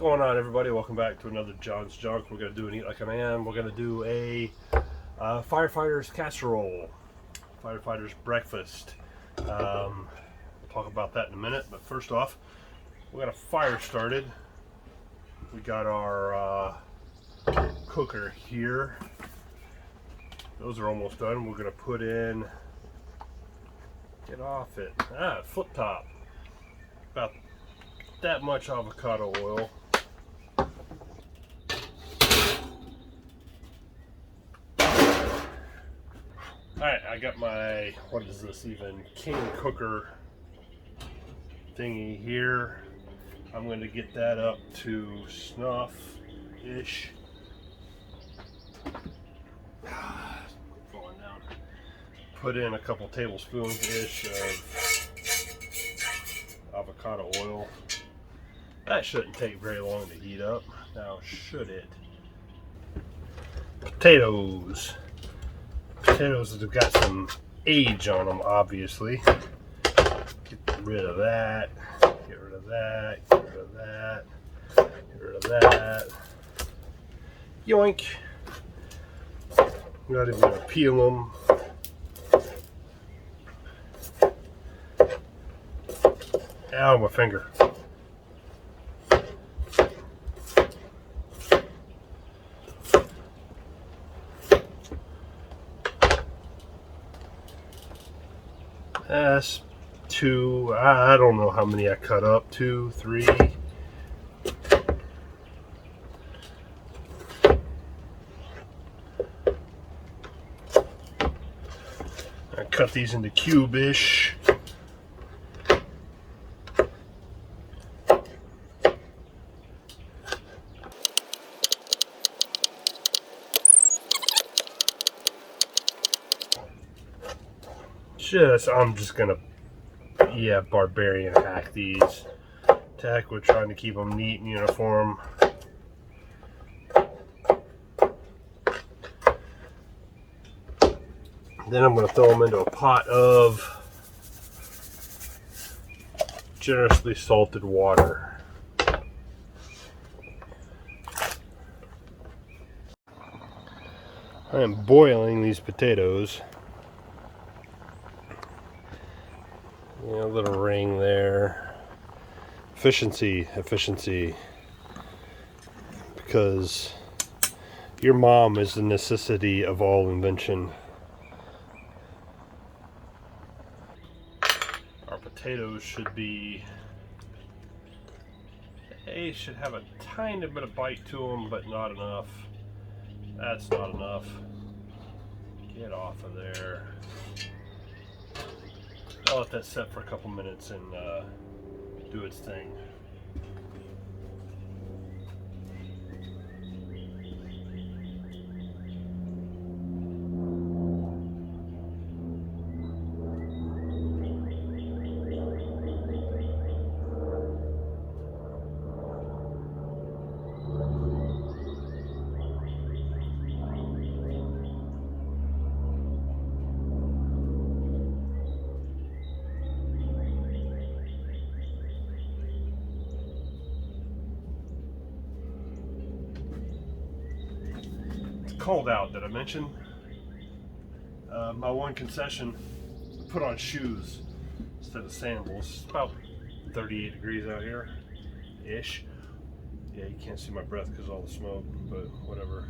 Going on, everybody? Welcome back to another John's Junk. We're going to do an Eat Like a Man. We're going to do a firefighter's casserole, firefighter's breakfast. We'll talk about that in a minute, but first off, we got a fire started. We got our cooker here. Those are almost done. We're going to put in, get off it, flip top, about that much avocado oil. Alright, I got my, what is this even, king cooker thingy here. I'm going to get that up to snuff-ish. Going down. Put in a couple tablespoons-ish of avocado oil. That shouldn't take very long to heat up. Now, should it? Potatoes. Potatoes have got some age on them, obviously. Get rid of that. Get rid of that. Get rid of that. Get rid of that. Yoink. Not even gonna peel them. Ow, my finger. That's two. I don't know how many I cut up. 2, 3. I cut these into cube-ish. I'm just gonna, barbarian hack these. Tack, we're trying to keep them neat and uniform. Then I'm gonna throw them into a pot of generously salted water. I am boiling these potatoes. A little ring there. Efficiency. Because your mom is the necessity of all invention. Our potatoes should be, they should have a tiny bit of bite to them, but not enough. That's not enough. Get off of there. I'll let that set for a couple minutes and do its thing. Cold out, did I mention? My one concession, put on shoes instead of sandals. It's about 38 degrees out here ish. Yeah, you can't see my breath because of all the smoke, but whatever.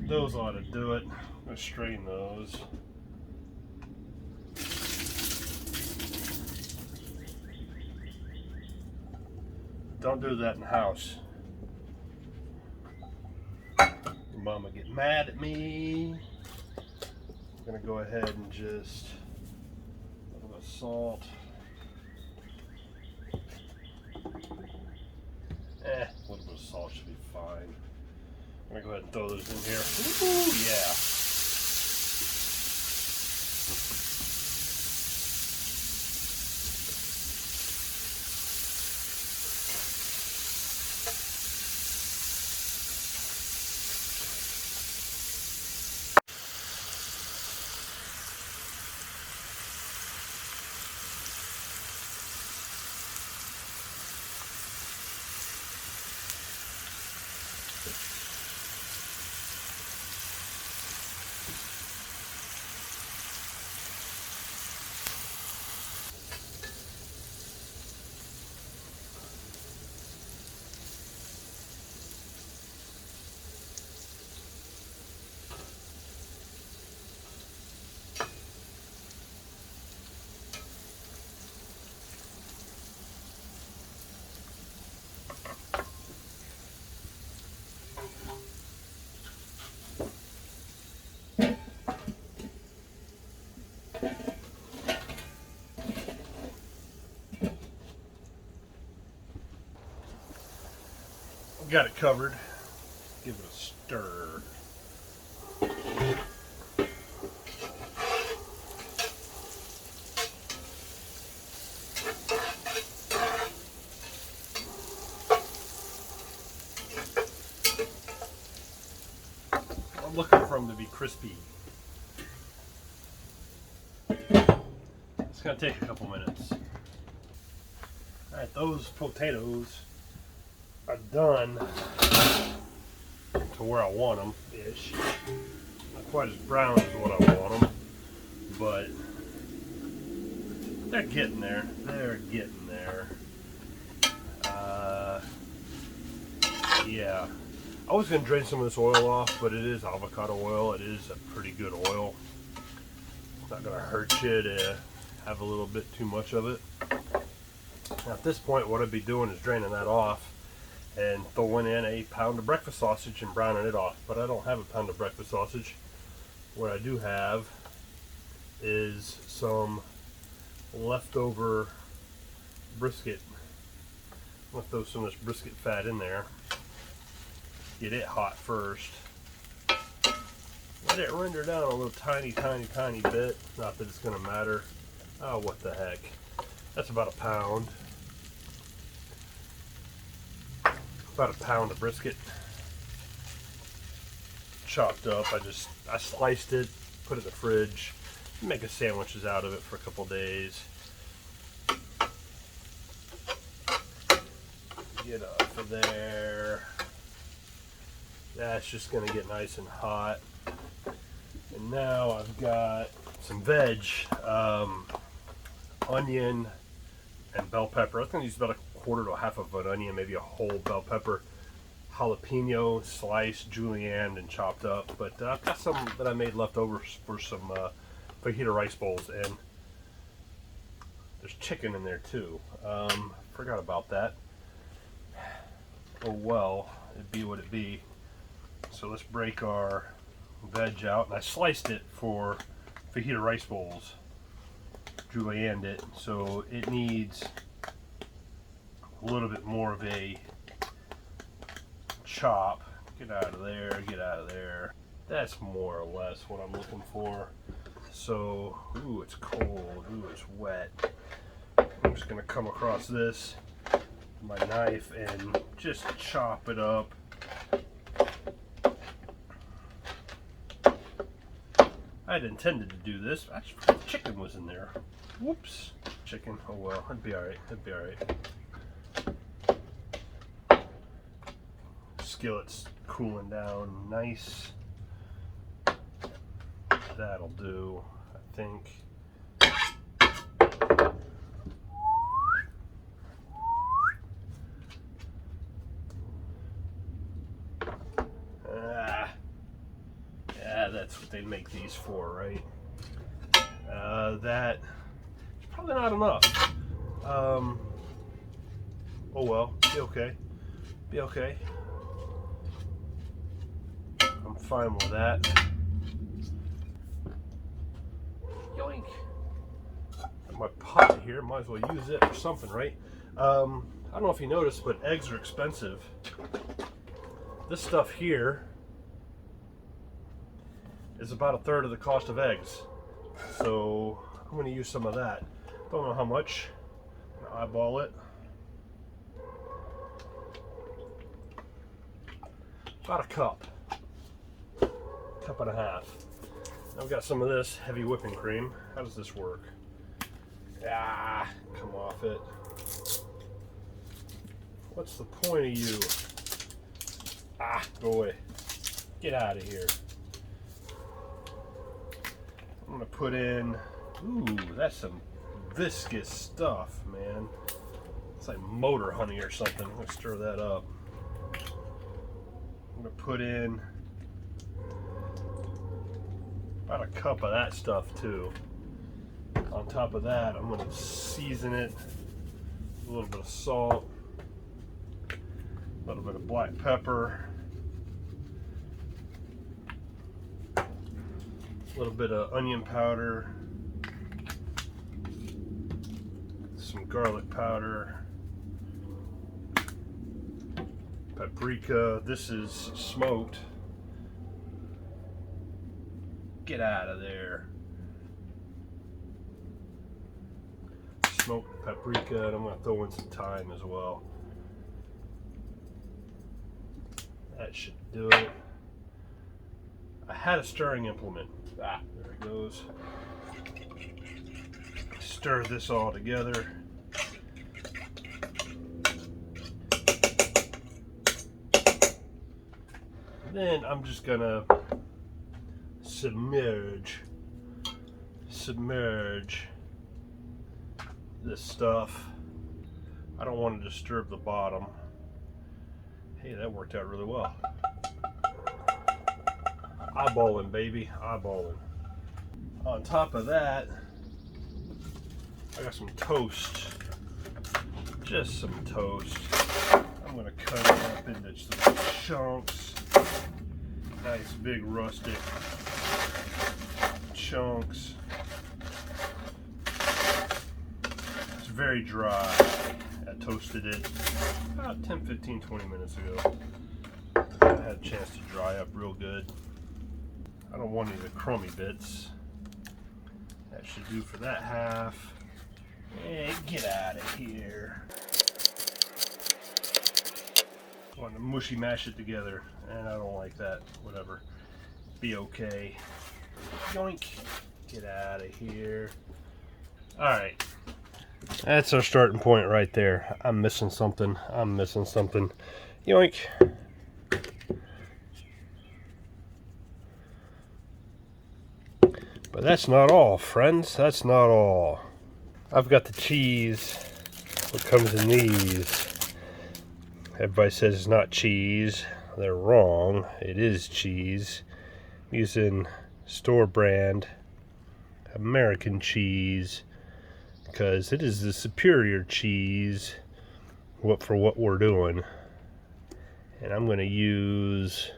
Those ought to do it. I'm gonna straighten those. Don't do that in the house. Mama get mad at me. I'm gonna go ahead and just a little bit of salt. A little bit of salt should be fine. I'm gonna go ahead and throw those in here. Ooh, yeah. Got it covered. Give it a stir. I'm looking for them to be crispy. It's gonna take a couple minutes. Alright, those potatoes are done to where I want them ish. Not quite as brown as what I want them, but they're getting there. They're getting there. Yeah. I was going to drain some of this oil off, but it is avocado oil. It is a pretty good oil. It's not going to hurt you to have a little bit too much of it. Now at this point, what I'd be doing is draining that off and throwing in a pound of breakfast sausage and browning it off. But I don't have a pound of breakfast sausage. What I do have is some leftover brisket. I'm going to throw some of this brisket fat in there. Get it hot first. Let it render down a little tiny bit. Not that it's going to matter. Oh, what the heck. That's about a pound. About a pound of brisket. Chopped up. I sliced it, put it in the fridge, making sandwiches out of it for a couple days. Get off of there. That's just going to get nice and hot. And now I've got some veg, onion and bell pepper. I was going to use about a quarter to a half of an onion, maybe a whole bell pepper, jalapeno sliced, julienne, and chopped up. But I've got some that I made left over for some fajita rice bowls, and there's chicken in there too. Forgot about that. Oh well, it'd be what it be. So let's break our veg out, and I sliced it for fajita rice bowls, julienned it, so it needs a little bit more of a chop. Get out of there, get out of there. That's more or less what I'm looking for. So, ooh, it's cold, ooh, it's wet. I'm just gonna come across this with my knife and just chop it up. I had intended to do this. Actually, the chicken was in there. Whoops. Chicken. Oh well. It'd be alright. It'd be alright. Skillet's cooling down nice. That'll do, I think. That's what they make these for, right? That is probably not enough. Oh well, be okay. Be okay. I'm fine with that. Yoink! My pot here, might as well use it for something, right? I don't know if you noticed, but eggs are expensive. This stuff here is about a third of the cost of eggs. So I'm going to use some of that. Don't know how much. I'm gonna eyeball it. About a cup. Cup and a half. Now we've got some of this heavy whipping cream. How does this work? Ah, come off it. What's the point of you? Ah, go away. Get out of here. I'm gonna put in, ooh, that's some viscous stuff, man. It's like motor honey or something. I'm gonna stir that up. I'm gonna put in about a cup of that stuff too. On top of that, I'm gonna season it with a little bit of salt, a little bit of black pepper, a little bit of onion powder, some garlic powder, paprika. This is smoked. Get out of there. Smoked paprika, and I'm going to throw in some thyme as well. That should do it. I had a stirring implement. Ah, there it goes. Stir this all together. Then I'm just gonna submerge this stuff. I don't want to disturb the bottom. Hey, that worked out really well. Eyeballing, baby, eyeballing. On top of that, I got some toast. Just some toast. I'm gonna cut it up into some chunks. Nice big rustic chunks. It's very dry. I toasted it about 10, 15, 20 minutes ago. I had a chance to dry up real good. I don't want any of the crummy bits. That should do for that half. Hey, get out of here. I want to mushy mash it together, and I don't like that. Whatever. Be okay. Yoink. Get out of here. Alright. That's our starting point right there. I'm missing something. Yoink. But that's not all, friends. That's not all. I've got the cheese. What comes in these? Everybody says it's not cheese. They're wrong. It is cheese. I'm using store brand American cheese because it is the superior cheese for what we're doing. And I'm going to use,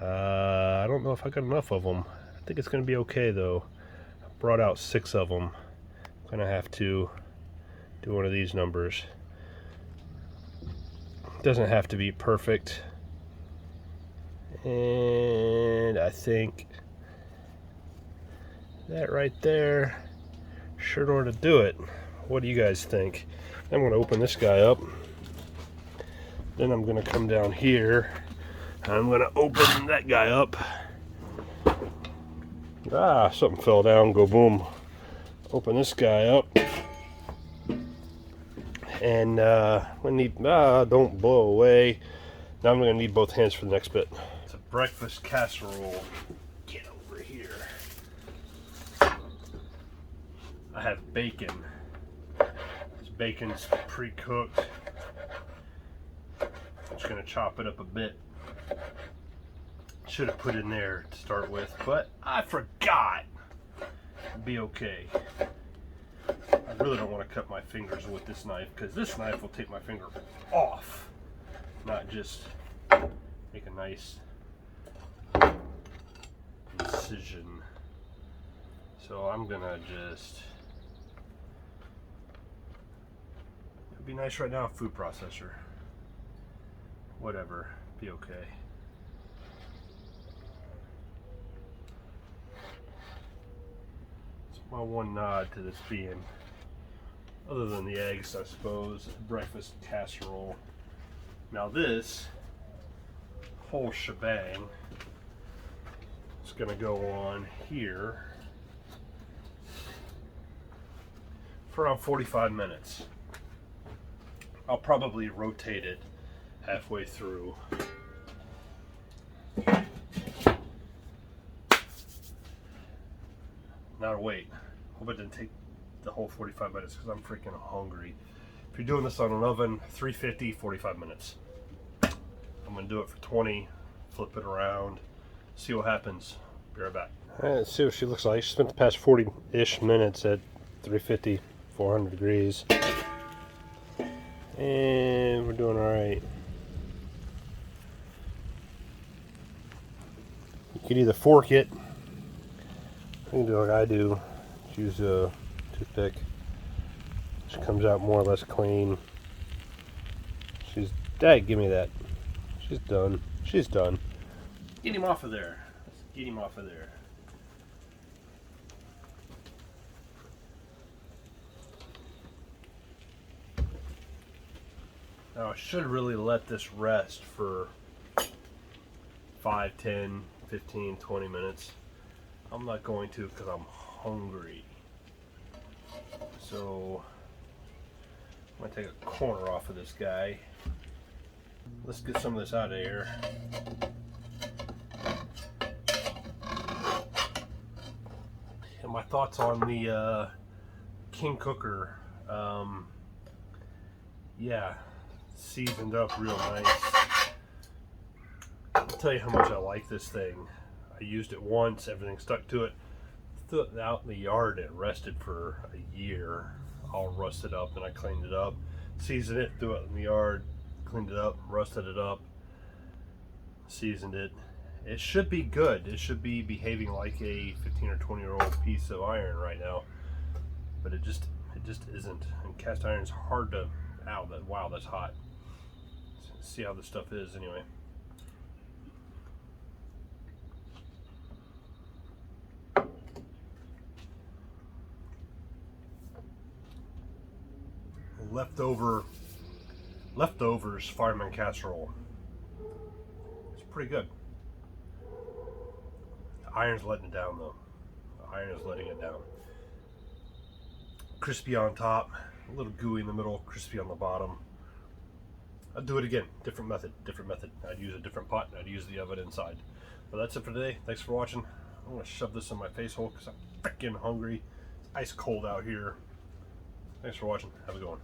I don't know if I got enough of them. I think it's going to be okay though. I brought out 6 of them. I'm going to have to do one of these numbers. Doesn't have to be perfect, and I think that right there sure ought to do it. What do you guys think? I'm going to open this guy up, then I'm going to come down here and I'm going to open that guy up. Ah, something fell down. Go boom. Open this guy up. And we need, don't blow away. Now I'm going to need both hands for the next bit. It's a breakfast casserole. Get over here. I have bacon. This bacon's pre-cooked. I'm just going to chop it up a bit. Should have put it in there to start with, but I forgot. It'll be okay. I really don't want to cut my fingers with this knife because this knife will take my finger off, not just make a nice incision. So I'm gonna just, it'd be nice right now, food processor, whatever, be okay. It's my one nod to this being, other than the eggs, I suppose, breakfast casserole. Now this whole shebang is going to go on here for around 45 minutes. I'll probably rotate it halfway through. Now wait, hope it didn't take the whole 45 minutes because I'm freaking hungry. If you're doing this on an oven, 350, 45 minutes. I'm going to do it for 20, flip it around, see what happens. Be right back. Alright, let's see what she looks like. She spent the past 40-ish minutes at 350, 400 degrees. And we're doing alright. You could either fork it, you can do like I do, use a toothpick. She comes out more or less clean. She's Dad, give me that. She's done. She's done. Get him off of there. Let's get him off of there. Now I should really let this rest for 5, 10, 15, 20 minutes. I'm not going to because I'm hungry. So I'm going to take a corner off of this guy. Let's get some of this out of here. And my thoughts on the King Cooker. Yeah, seasoned up real nice. I'll tell you how much I like this thing. I used it once, everything stuck to it. Threw it out in the yard and it rested for a year. All rusted up, and I cleaned it up. Seasoned it, threw it in the yard, cleaned it up, rusted it up, seasoned it. It should be good. It should be behaving like a 15 or 20-year-old piece of iron right now. But it just isn't. And cast iron's hard to, wow, that's hot. Let's see how this stuff is anyway. Leftovers Fireman casserole. It's pretty good. The iron's letting it down though. The iron is letting it down. Crispy on top, a little gooey in the middle, crispy on the bottom. I'd do it again. Different method. I'd use a different pot and I'd use the oven inside. But that's it for today. Thanks for watching. I'm gonna shove this in my face hole because I'm freaking hungry. It's ice cold out here. Thanks for watching. Have a good one.